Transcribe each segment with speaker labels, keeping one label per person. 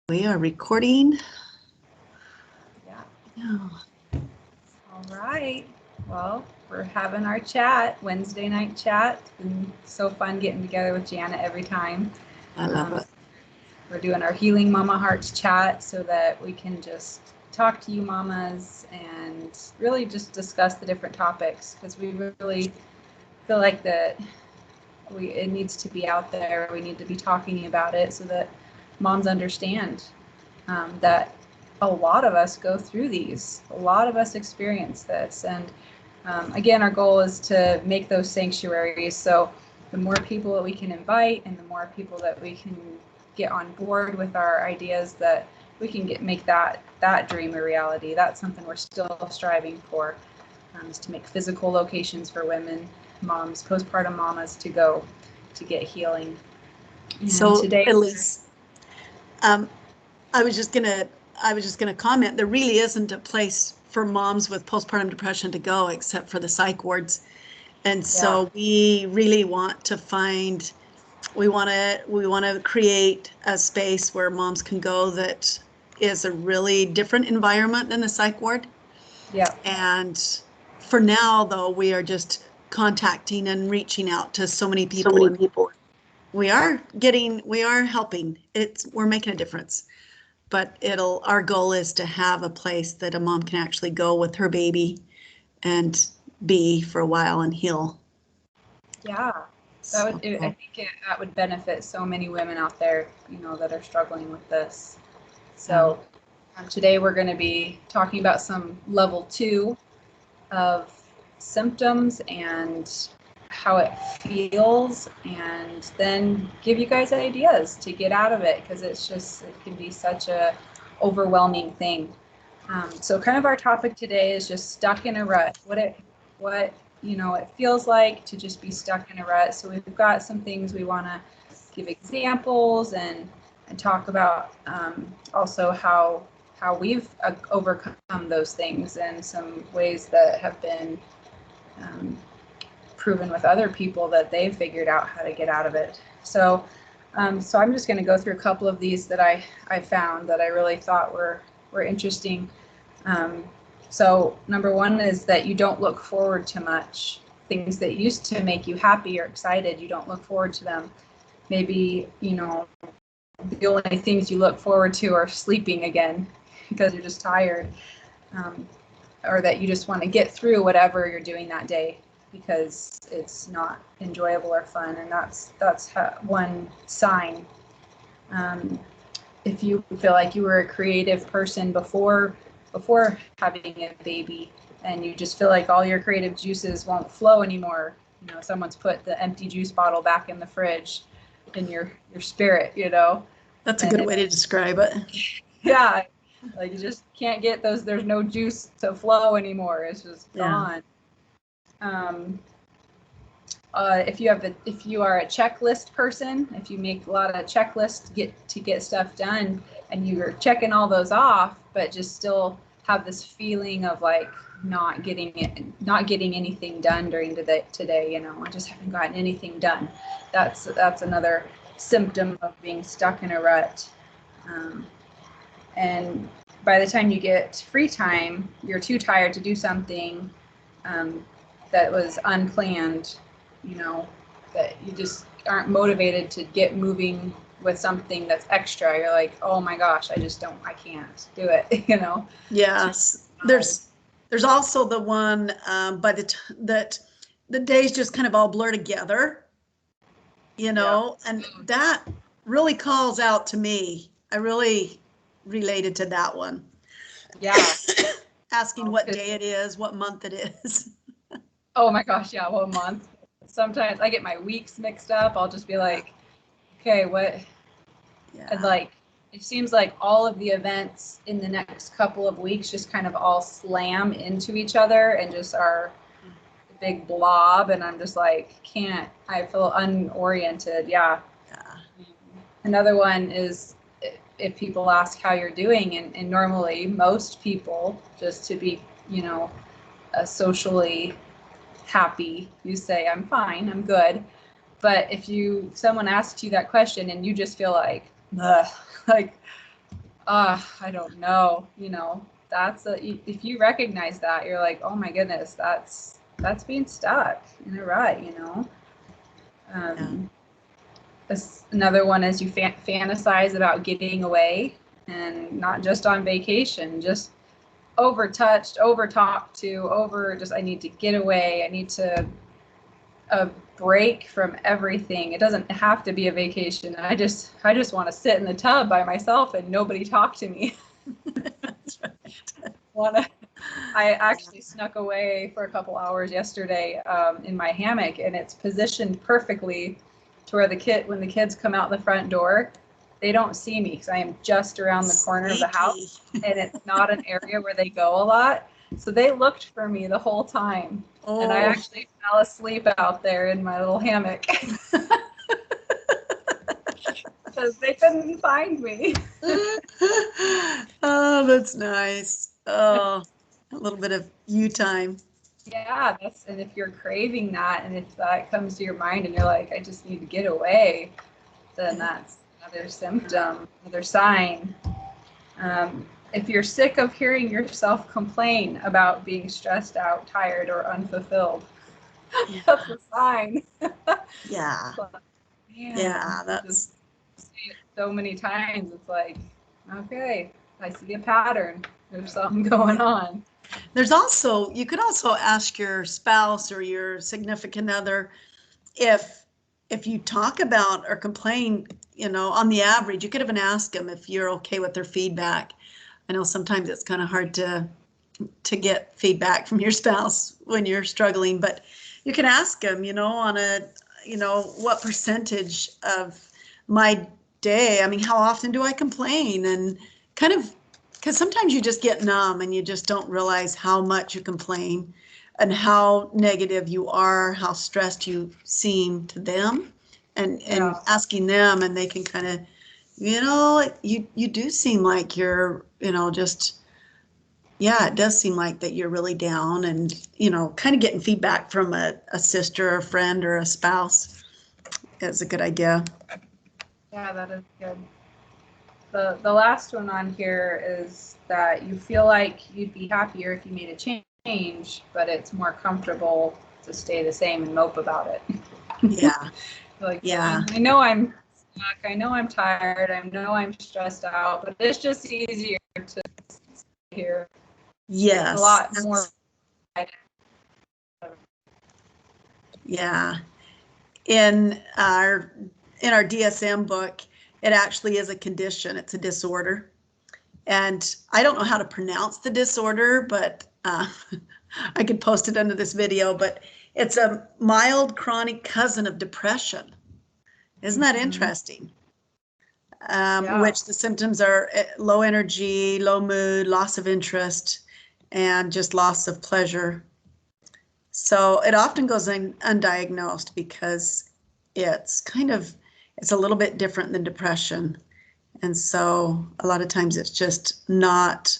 Speaker 1: We are recording.
Speaker 2: Yeah.
Speaker 1: Oh.
Speaker 2: All right. Well, we're having our chat, Wednesday night chat. It's been so fun getting together with Janet every time.
Speaker 1: I love it.
Speaker 2: We're doing our Healing Mama Hearts chat so that we can just talk to you mamas and really just discuss the different topics, because we really feel like that it needs to be out there. We need to be talking about it so that moms understand that a lot of us go through these. A lot of us experience this. And again, our goal is to make those sanctuaries. So the more people that we can invite and the more people that we can get on board with our ideas, that we can make that dream a reality. That's something we're still striving for, is to make physical locations for women, moms, postpartum mamas to go to get healing.
Speaker 1: And so today, Elise, I was just gonna comment. There really isn't a place for moms with postpartum depression to go except for the psych wards, and so we really want to find. We want to create a space where moms can go that is a really different environment than the psych ward.
Speaker 2: Yeah.
Speaker 1: And for now, though, we are just contacting and reaching out to so many people. We are helping. We're making a difference. But our goal is to have a place that a mom can actually go with her baby and be for a while and heal.
Speaker 2: Yeah. I think that would benefit so many women out there, that are struggling with this. So today we're going to be talking about some level 2 of symptoms and how it feels, and then give you guys ideas to get out of it, because it can be such a overwhelming thing. So kind of our topic today is just stuck in a rut. What it feels like to just be stuck in a rut. So we've got some things we want to give examples and talk about, also how we've overcome those things, and some ways that have been proven with other people that they've figured out how to get out of it. So I'm just going to go through a couple of these that I found that I really thought were interesting. So number 1 is that you don't look forward to much. Things that used to make you happy or excited, you don't look forward to them. Maybe, the only things you look forward to are sleeping again because you're just tired, or that you just want to get through whatever you're doing that day because it's not enjoyable or fun. And that's one sign. If you feel like you were a creative person before having a baby, and you just feel like all your creative juices won't flow anymore, someone's put the empty juice bottle back in the fridge in your spirit,
Speaker 1: That's a good way to describe it.
Speaker 2: Yeah, like you just can't get those. There's no juice to flow anymore. It's just gone. If you are a checklist person, if you make a lot of checklists to get stuff done, and you're checking all those off, but just still have this feeling of like not getting anything done during today, I just haven't gotten anything done. That's another symptom of being stuck in a rut. And by the time you get free time, you're too tired to do something that was unplanned, that you just aren't motivated to get moving with something that's extra. You're like, oh my gosh, I can't do it,
Speaker 1: Yes. There's also the one that the days just kind of all blur together, and that really calls out to me. I really related to that one.
Speaker 2: Yeah.
Speaker 1: Asking what day it is, what month it is.
Speaker 2: Oh my gosh, yeah, what month? Sometimes I get my weeks mixed up. I'll just be like, okay, what? Yeah. And like, it seems like all of the events in the next couple of weeks just kind of all slam into each other and just are a big blob. And I'm just like, I feel unoriented. Yeah. Another one is if people ask how you're doing, and normally most people, just to be, socially happy, you say, I'm fine, I'm good. But if someone asks you that question and you just feel like, ugh, like I don't know, if you recognize that, you're like, oh my goodness, that's being stuck in a rut, Another one is you fantasize about getting away, and not just on vacation, just overtouched, overtalked to, I need to get away. I need to a break from everything. It doesn't have to be a vacation. I just want to sit in the tub by myself and nobody talk to me.
Speaker 1: That's right.
Speaker 2: I actually snuck away for a couple hours yesterday in my hammock, and it's positioned perfectly to where when the kids come out the front door, they don't see me because I am just around the corner of the house, and it's not an area where they go a lot. So they looked for me the whole time. Oh. And I actually fell asleep out there in my little hammock because they couldn't find me.
Speaker 1: Oh, that's nice. Oh, a little bit of you time.
Speaker 2: Yeah, and if you're craving that, and if that comes to your mind and you're like, I just need to get away, then that's another symptom, another sign. If you're sick of hearing yourself complain about being stressed out, tired, or unfulfilled, that's a sign.
Speaker 1: Yeah.
Speaker 2: But, man,
Speaker 1: yeah, that's
Speaker 2: see it so many times. It's like, okay, I see a pattern. There's something going on.
Speaker 1: You could also ask your spouse or your significant other if you talk about or complain, on the average, you could even ask them if you're okay with their feedback. I know sometimes it's kind of hard to get feedback from your spouse when you're struggling, but you can ask them, on what percentage of my day, how often do I complain? And kind of, because sometimes you just get numb and you just don't realize how much you complain and how negative you are, how stressed you seem to them, and asking them, and they can kind of, you do seem like you're, just, it does seem like that you're really down, and, kind of getting feedback from a sister or a friend or a spouse is a good idea.
Speaker 2: Yeah, that is good. The last one on here is that you feel like you'd be happier if you made a change, but it's more comfortable to stay the same and mope about it.
Speaker 1: Yeah.
Speaker 2: Like, yeah. I know I'm stuck. I know I'm tired. I know I'm stressed out, but it's just easier to stay here.
Speaker 1: Yes.
Speaker 2: It's a lot more.
Speaker 1: Yeah. In our DSM book, it actually is a condition. It's a disorder. And I don't know how to pronounce the disorder, but I could post it under this video, but it's a mild chronic cousin of depression. Isn't that interesting? Which the symptoms are low energy, low mood, loss of interest, and just loss of pleasure. So it often goes undiagnosed because it's a little bit different than depression. And so a lot of times it's just not,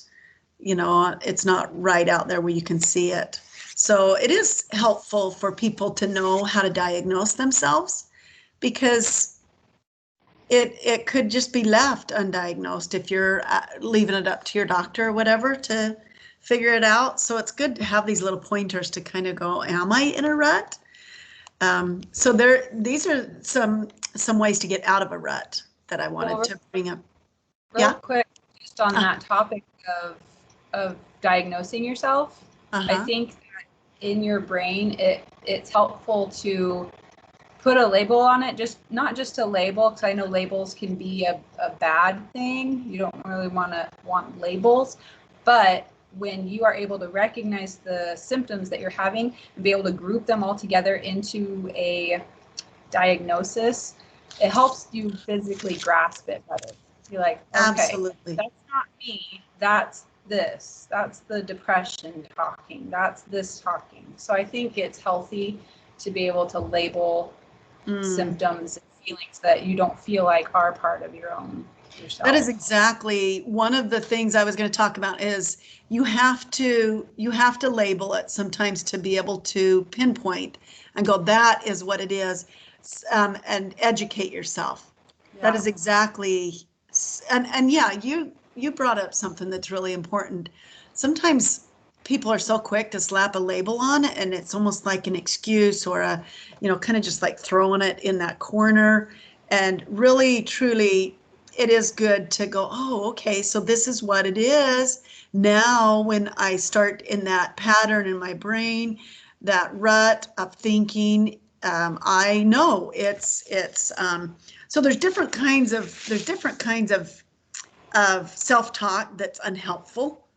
Speaker 1: it's not right out there where you can see it. So it is helpful for people to know how to diagnose themselves, because it could just be left undiagnosed if you're leaving it up to your doctor or whatever to figure it out. So it's good to have these little pointers to kind of go, am I in a rut? So these are some ways to get out of a rut that I wanted to bring up.
Speaker 2: Real quick, just on that topic of diagnosing yourself, I think that in your brain, it's helpful to put a label on it, not just a label, because I know labels can be a bad thing. You don't really want labels, but when you are able to recognize the symptoms that you're having and be able to group them all together into a diagnosis, it helps you physically grasp it better. You're like, okay, absolutely, that's not me, that's this, that's the depression talking, that's this talking. So I think it's healthy to be able to label symptoms and feelings that you don't feel like are part of your own yourself.
Speaker 1: That is exactly one of the things I was going to talk about. Is you have to label it sometimes to be able to pinpoint and go, that is what it is, and educate yourself. That is exactly, and yeah, you brought up something that's really important. Sometimes people are so quick to slap a label on it, and it's almost like an excuse or a, kind of just like throwing it in that corner. And really, truly, it is good to go, oh, okay, so this is what it is. Now, when I start in that pattern in my brain, that rut of thinking, I know it's so there's different kinds of self-talk that's unhelpful.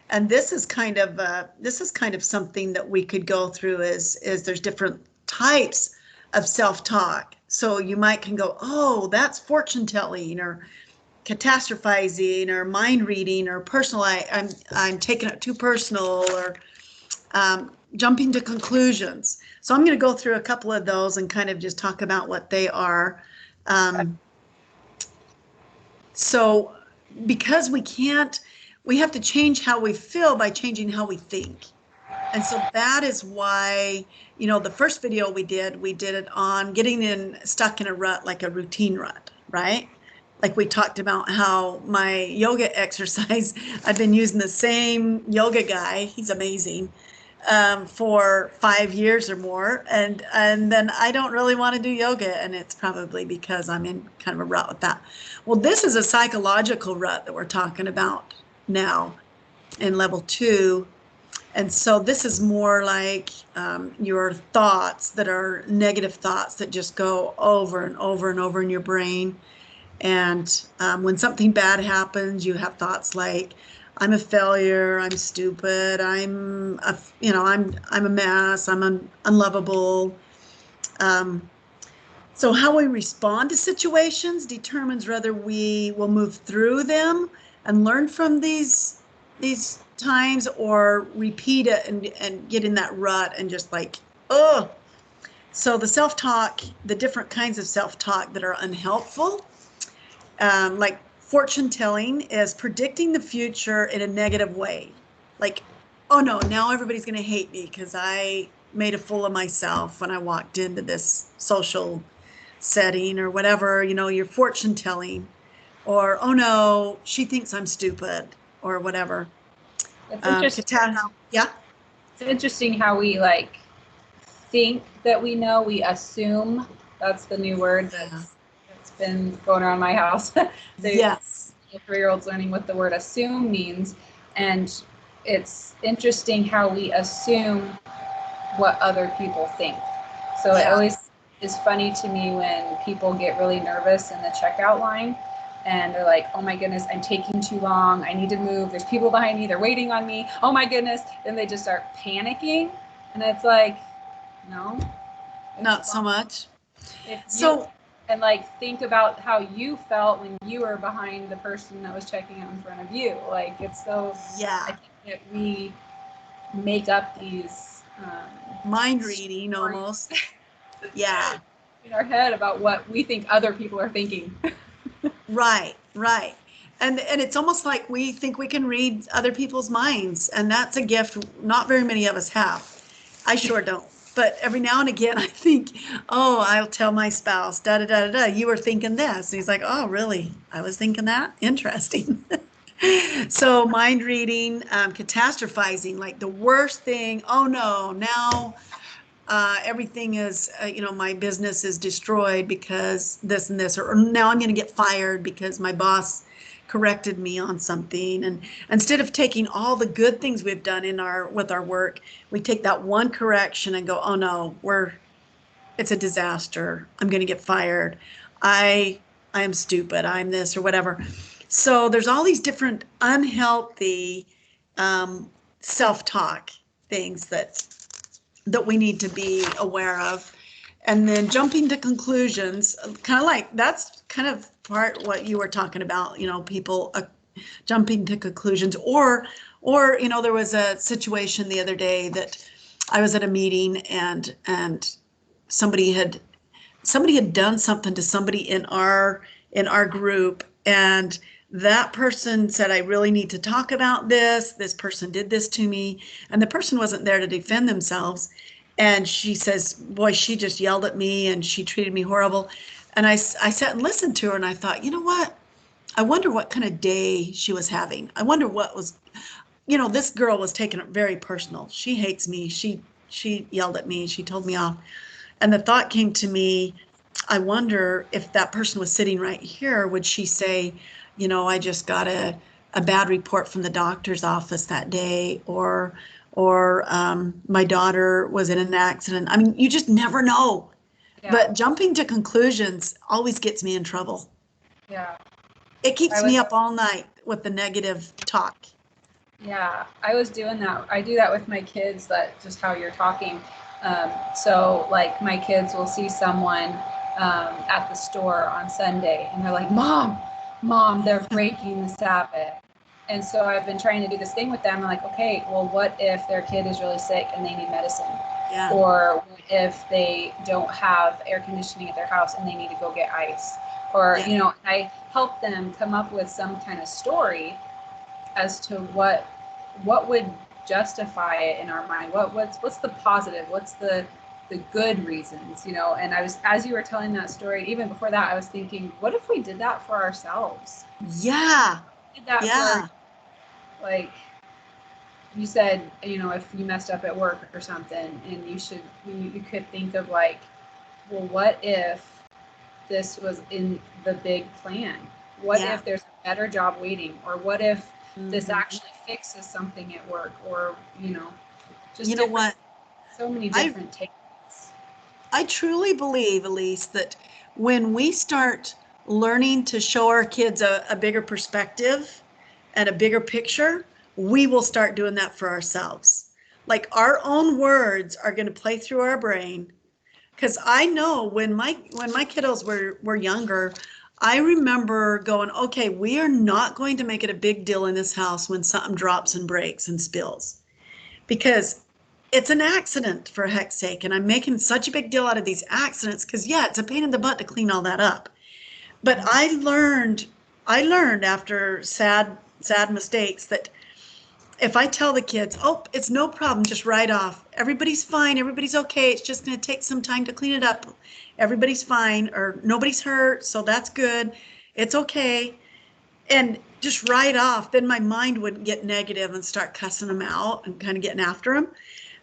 Speaker 1: And this is kind of something that we could go through is there's different types of self-talk. So you can go, oh, that's fortune telling or catastrophizing or mind reading or personal. I'm taking it too personal, or jumping to conclusions. So I'm going to go through a couple of those and kind of just talk about what they are. So because we have to change how we feel by changing how we think. And so that is why, the first video we did it on getting stuck in a rut, like a routine rut, right? Like we talked about how my yoga exercise, I've been using the same yoga guy. He's amazing. For 5 years or more. And then I don't really want to do yoga. And it's probably because I'm in kind of a rut with that. Well, this is a psychological rut that we're talking about now in level 2. And so this is more like your thoughts that are negative thoughts that just go over and over and over in your brain. And when something bad happens, you have thoughts like, I'm a failure, I'm stupid, I'm a mess, I'm unlovable. So how we respond to situations determines whether we will move through them and learn from these times, or repeat it and get in that rut and just like, oh. So the self-talk, the different kinds of self-talk that are unhelpful, like fortune telling is predicting the future in a negative way. Like, oh no, now everybody's going to hate me because I made a fool of myself when I walked into this social setting or whatever, you're fortune telling. Or, oh no, she thinks I'm stupid or whatever.
Speaker 2: It's interesting.
Speaker 1: Yeah.
Speaker 2: It's interesting how we think that we know, we assume. That's the new word that's been going around my house.
Speaker 1: Yes.
Speaker 2: 3-year-olds learning what the word assume means. And it's interesting how we assume what other people think. So It always is funny to me when people get really nervous in the checkout line and they're like, oh my goodness, I'm taking too long. I need to move. There's people behind me. They're waiting on me. Oh my goodness. Then they just start panicking. And it's like, no.
Speaker 1: Not so much.
Speaker 2: And think about how you felt when you were behind the person that was checking out in front of you. It's so, I think that we make up these
Speaker 1: mind reading almost. Yeah.
Speaker 2: In our head about what we think other people are thinking.
Speaker 1: Right. And it's almost like we think we can read other people's minds, and that's a gift not very many of us have. I sure don't. But every now and again, I think, oh, I'll tell my spouse, you were thinking this. And he's like, oh, really? I was thinking that? Interesting. So mind reading, catastrophizing, like the worst thing. Oh, no, now everything is, my business is destroyed because this and this, or now I'm going to get fired because my boss corrected me on something. And instead of taking all the good things we've done with our work, we take that one correction and go, oh no, it's a disaster. I'm going to get fired. I am stupid. I'm this or whatever. So there's all these different unhealthy self-talk things that we need to be aware of. And then jumping to conclusions, kind of like that's kind of part what you were talking about, people jumping to conclusions, or there was a situation the other day that I was at a meeting and somebody had done something to somebody in our group, and that person said, I really need to talk about this. This person did this to me, and the person wasn't there to defend themselves. And she says, boy, she just yelled at me and she treated me horrible. And I sat and listened to her, and I thought, you know what? I wonder what kind of day she was having. I wonder what was, this girl was taking it very personal. She hates me. She yelled at me. She told me off. And the thought came to me, I wonder if that person was sitting right here, would she say, I just got a bad report from the doctor's office that day, or my daughter was in an accident. I mean, you just never know. Yeah. But jumping to conclusions always gets me in trouble.
Speaker 2: Yeah.
Speaker 1: It keeps me up all night with the negative talk.
Speaker 2: Yeah, I was doing that. I do that with my kids, that just how you're talking. So like my kids will see someone at the store on Sunday and they're like, Mom, they're breaking the Sabbath. And so I've been trying to do this thing with them. I'm like, okay, well, what if their kid is really sick and they need medicine? Yeah. Or what if they don't have air conditioning at their house and they need to go get ice? Or, yeah. I help them come up with some kind of story as to what would justify it in our mind. What's the positive? What's the good reasons? And I was, as you were telling that story, even before that, I was thinking, what if we did that for ourselves?
Speaker 1: Yeah.
Speaker 2: Did that for, like you said, if you messed up at work or something, and you could think of like, well, what if this was in the big plan? What if there's a better job waiting? Or what if this actually fixes something at work? Or, just
Speaker 1: what?
Speaker 2: So many different takes.
Speaker 1: I truly believe, Elise, that when we start learning to show our kids a bigger perspective and a bigger picture, we will start doing that for ourselves. Like our own words are going to play through our brain. Because I know when my kiddos were younger, I remember going, okay, we are not going to make it a big deal in this house when something drops and breaks and spills, because it's an accident, for heck's sake. And I'm making such a big deal out of these accidents because, yeah, it's a pain in the butt to clean all that up. But I learned after sad mistakes that if I tell the kids, oh, it's no problem, just write off. Everybody's fine. Everybody's okay. It's just going to take some time to clean it up. Everybody's fine, or nobody's hurt, so that's good. It's okay. And just write off. Then my mind wouldn't get negative and start cussing them out and kind of getting after them.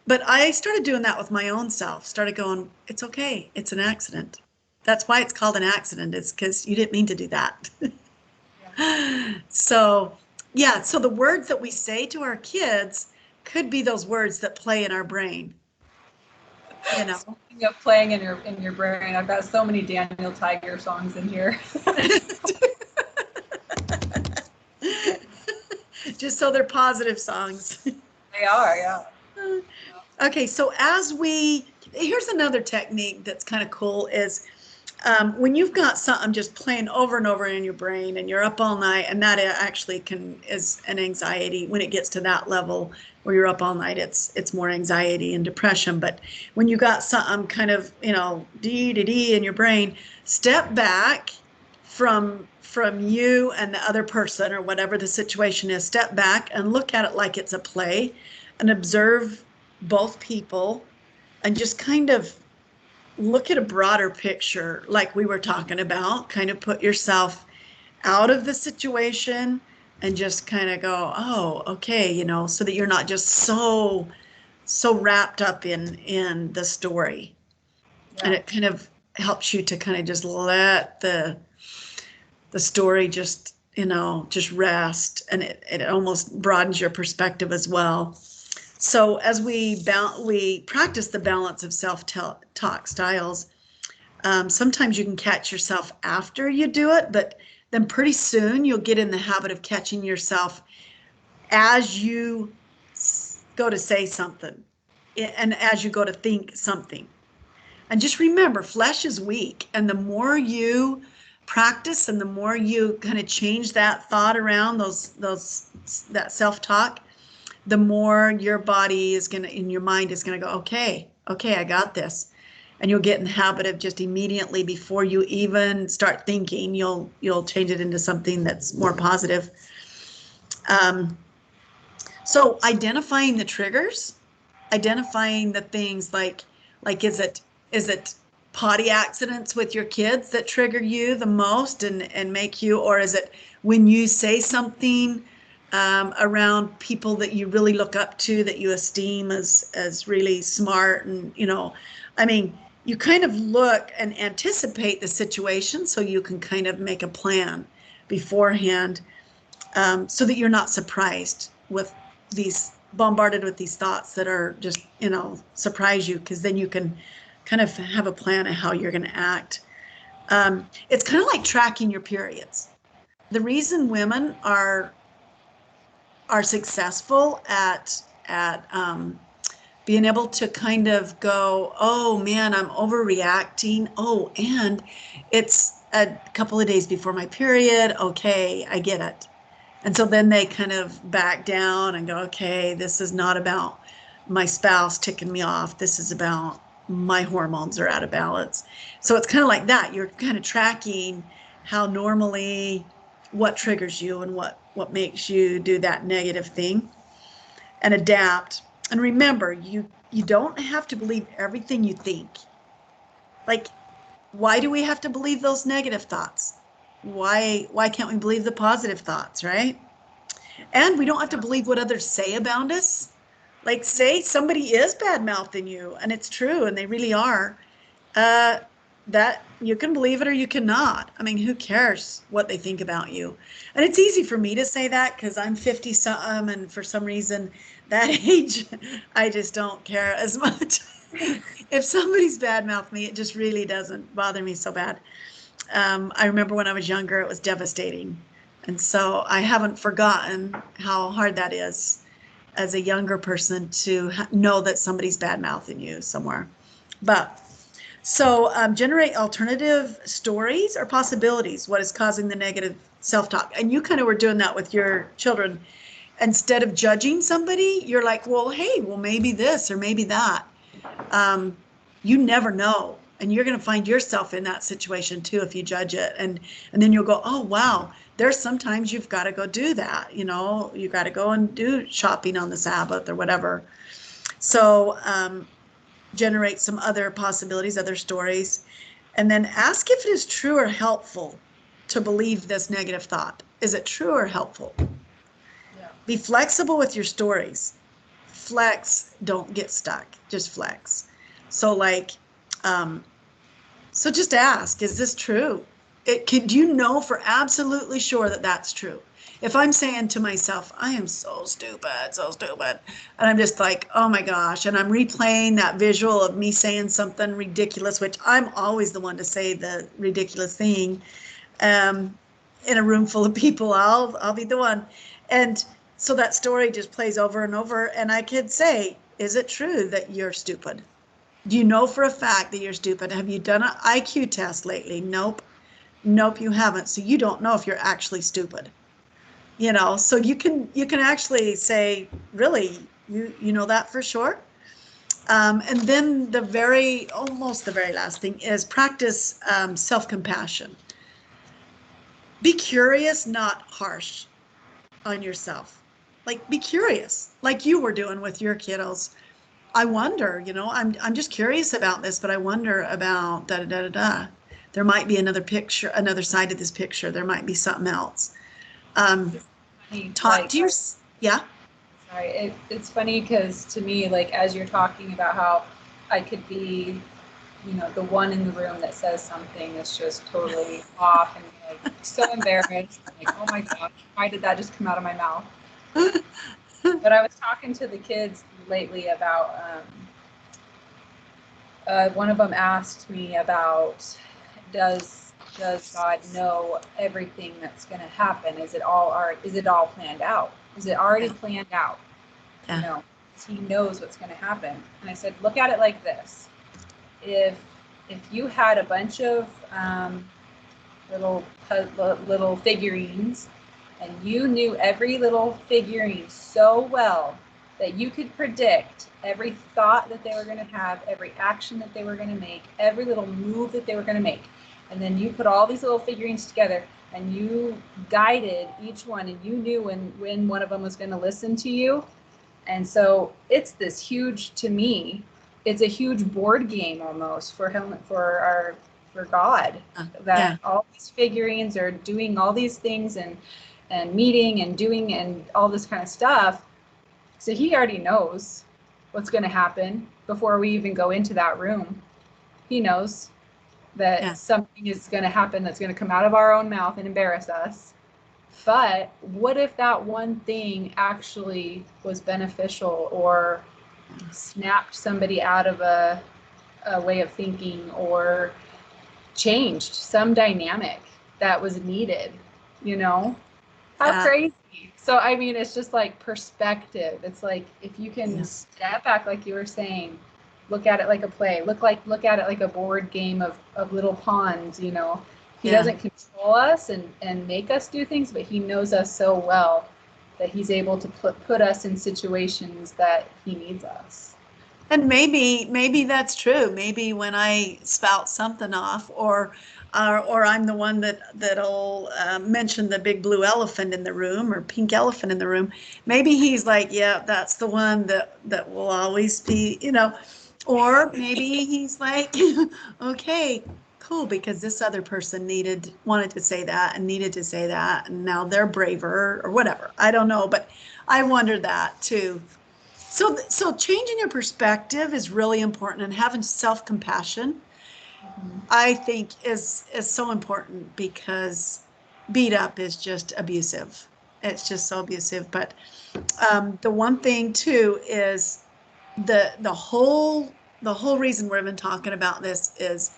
Speaker 1: But I started doing that with my own self. Started going, it's okay. It's an accident. That's why it's called an accident. It's because you didn't mean to do that. So the words that we say to our kids could be those words that play in our brain.
Speaker 2: Speaking of playing in your brain, I've got so many Daniel Tiger songs in here.
Speaker 1: Just so they're positive songs.
Speaker 2: They are, yeah.
Speaker 1: Okay, so here's another technique that's kind of cool is when you've got something just playing over and over in your brain and you're up all night, and that actually is an anxiety. When it gets to that level where you're up all night, it's more anxiety and depression. But when you got something kind of, dee in your brain, step back from you and the other person or whatever the situation is. Step back and look at it like it's a play and observe both people and just kind of look at a broader picture, like we were talking about. Kind of put yourself out of the situation and just kind of go, oh, okay, so that you're not just so wrapped up in the story. Yeah. And it kind of helps you to kind of just let the story just rest, and it almost broadens your perspective as well. So as we practice the balance of self-talk styles, sometimes you can catch yourself after you do it, but then pretty soon you'll get in the habit of catching yourself as you go to say something and as you go to think something. And just remember, flesh is weak, and the more you practice and the more you kind of change that thought around that self-talk, the more your body and your mind is going to go, okay, I got this. And you'll get in the habit of just immediately, before you even start thinking, you'll change it into something that's more positive. So identifying the triggers, identifying the things like is it potty accidents with your kids that trigger you the most and make you, or is it when you say something around people that you really look up to, that you esteem as really smart, and I mean, you kind of look and anticipate the situation so you can kind of make a plan beforehand, so that you're not surprised with bombarded with these thoughts that are just, surprise you, because then you can kind of have a plan of how you're going to act. It's kind of like tracking your periods. The reason women are successful at being able to kind of go, oh man, I'm overreacting. Oh, and it's a couple of days before my period. Okay, I get it. And so then they kind of back down and go, okay, this is not about my spouse ticking me off. This is about my hormones are out of balance. So it's kind of like that. You're kind of tracking how normally, what triggers you and what makes you do that negative thing, and adapt. And remember, you don't have to believe everything you think. Like, why do we have to believe those negative thoughts? Why can't we believe the positive thoughts, right? And we don't have to believe what others say about us. Like, say somebody is bad mouthing you, and it's true, and they really are. That you can believe it or you cannot. I mean, who cares what they think about you? And it's easy for me to say that because I'm 50 something, and for some reason that age, I just don't care as much. If somebody's badmouthed me, it just really doesn't bother me so bad. I remember when I was younger, it was devastating. And so I haven't forgotten how hard that is as a younger person to know that somebody's bad-mouthing you somewhere. But so generate alternative stories or possibilities. What is causing the negative self-talk? And you kind of were doing that with your children. Instead of judging somebody, you're like, well, hey, well, maybe this or maybe that. You never know. And you're going to find yourself in that situation too if you judge it. And then you'll go, oh, wow, there's sometimes you've got to go do that. You got to go and do shopping on the Sabbath or whatever. So generate some other possibilities, other stories, and then ask if it is true or helpful to believe this negative thought. Is it true or helpful? Yeah. Be flexible with your stories. Flex, don't get stuck, just flex. So like, so just ask, is this true? Do you know for absolutely sure that that's true? If I'm saying to myself, I am so stupid, and I'm just like, oh my gosh, and I'm replaying that visual of me saying something ridiculous, which I'm always the one to say the ridiculous thing, in a room full of people, I'll be the one. And so that story just plays over and over, and I could say, is it true that you're stupid? Do you know for a fact that you're stupid? Have you done an IQ test lately? Nope, you haven't. So you don't know if you're actually stupid. So you can actually say, really, you know that for sure. And then almost the very last thing is practice self-compassion. Be curious, not harsh on yourself. Like, be curious, like you were doing with your kiddos. I wonder, I'm just curious about this, but I wonder about da da da da da. There might be another picture, another side of this picture. There might be something else. Talk to your, yeah.
Speaker 2: Sorry, it's funny because to me, like, as you're talking about how I could be, the one in the room that says something that's just totally off and like so embarrassed, like, oh my gosh, why did that just come out of my mouth? But I was talking to the kids lately about, one of them asked me about, does God know everything that's going to happen? Is it all planned out? Is it already planned out?
Speaker 1: Yeah.
Speaker 2: He knows what's going to happen. And I said, look at it like this. If you had a bunch of little figurines, and you knew every little figurine so well that you could predict every thought that they were going to have, every action that they were going to make, every little move that they were going to make, and then you put all these little figurines together and you guided each one, and you knew when one of them was going to listen to you. And so it's this huge, to me, it's a huge board game almost for him, for God, that all these figurines are doing all these things and meeting and doing and all this kind of stuff. So he already knows what's going to happen before we even go into that room. He knows that something is going to happen that's going to come out of our own mouth and embarrass us. But what if that one thing actually was beneficial or snapped somebody out of a way of thinking or changed some dynamic that was needed, you know? How crazy. So, I mean, it's just like perspective. It's like, if you can step back, like you were saying, look at it like a play, look at it like a board game of little pawns, you know? He doesn't control us and make us do things, but he knows us so well that he's able to put us in situations that he needs us.
Speaker 1: And maybe that's true. Maybe when I spout something off, or I'm the one that'll mention the big blue elephant in the room or pink elephant in the room. Maybe he's like, yeah, that's the one that will always be, you know. Or maybe he's like, okay, cool, because this other person wanted to say that and needed to say that, and now they're braver or whatever. I don't know, but I wonder that too. So changing your perspective is really important, and having self-compassion, I think is so important, because beat up is just abusive. It's just so abusive. But the one thing too is the whole reason we've been talking about this is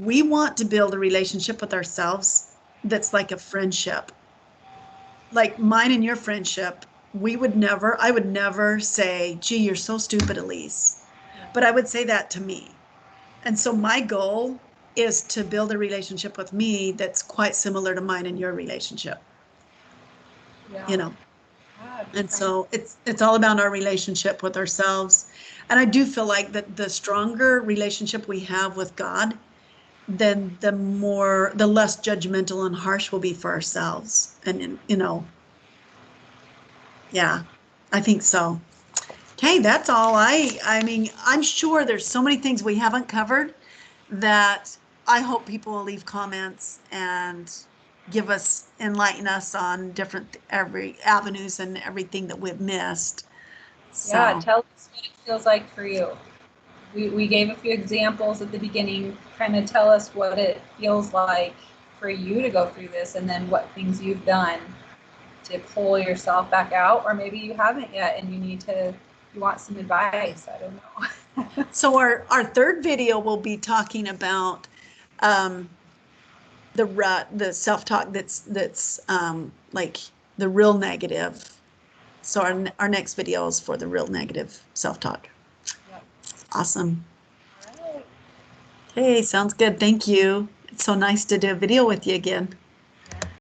Speaker 1: we want to build a relationship with ourselves that's like a friendship, like mine and your friendship. I would never say, gee, you're so stupid, Elise. But I would say that to me. And so my goal is to build a relationship with me that's quite similar to mine and your relationship. You know? And so it's all about our relationship with ourselves. And I do feel like that the stronger relationship we have with God, then the less judgmental and harsh we'll be for ourselves. And, you know, yeah, I think so. Okay, that's all. I mean, I'm sure there's so many things we haven't covered that I hope people will leave comments and enlighten us on every avenues and everything that we've missed. So.
Speaker 2: Yeah, tell us what it feels like for you. We gave a few examples at the beginning. Kind of tell us what it feels like for you to go through this, and then what things you've done to pull yourself back out, or maybe you haven't yet and you want some advice. I don't know.
Speaker 1: So our third video will be talking about the self-talk that's like the real negative. So our next video is for the real negative self-talk. Yep. Awesome. All right. Okay, sounds good. Thank you. It's so nice to do a video with you again.